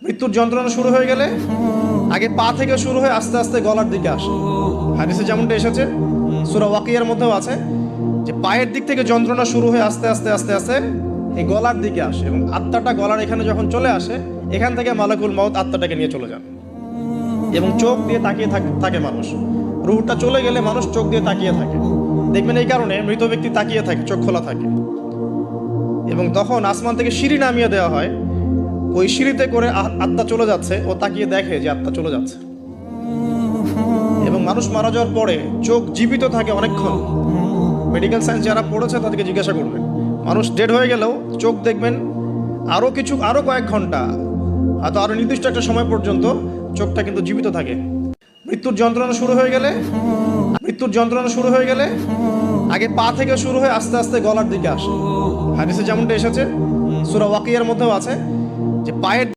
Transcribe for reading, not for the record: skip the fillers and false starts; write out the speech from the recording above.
মৃত্যুর যন্ত্রণা শুরু হয়ে গেলে আগে পা থেকে শুরু হয়ে আস্তে আস্তে গলার দিকে আসে। হাদিসে যেমনটা এসেছে, সূরা ওয়াকিয়ার মধ্যেও আছে যে পায়ের দিক থেকে যন্ত্রণা শুরু হয়ে আস্তে আস্তে আস্তে আস্তে এই গলার দিকে আসে, এবং আত্মাটা গলার এখানে যখন চলে আসে, এখান থেকে মালাকুল মাউত আত্মাটাকে নিয়ে চলে যান। এবং চোখ দিয়ে তাকিয়ে থাকে মানুষ। রুহটা চলে গেলে মানুষ চোখ দিয়ে তাকিয়ে থাকে, দেখবেন এই কারণে মৃত ব্যক্তি তাকিয়ে থাকে, চোখ খোলা থাকে। এবং তখন আসমান থেকে সিঁড়ি নামিয়ে দেওয়া হয়, ওই সিঁড়িতে করে আত্মা চলে যাচ্ছে, ও তাকিয়ে দেখে যে আত্মা চলে যাচ্ছে। এবং মানুষ মারা যাওয়ার পরে চোখ জীবিত থাকে অনেকক্ষণ। মেডিকেল সায়েন্স যারা পড়েছে তাদেরকে জিজ্ঞাসা করবেন, মানুষ ডেড হয়ে গেলেও চোখ দেখবেন আরো কয়েক ঘন্টা, হয়তো আরো নির্দিষ্ট একটা সময় পর্যন্ত চোখটা কিন্তু জীবিত থাকে। মৃত্যুর যন্ত্রণা শুরু হয়ে গেলে আগে পা থেকে শুরু হয়ে আস্তে আস্তে গলার দিকে আসে। হাদিসে যেমনটা এসেছে, সূরা ওয়াকিয়ার মধ্যেও আছে যে পায়ের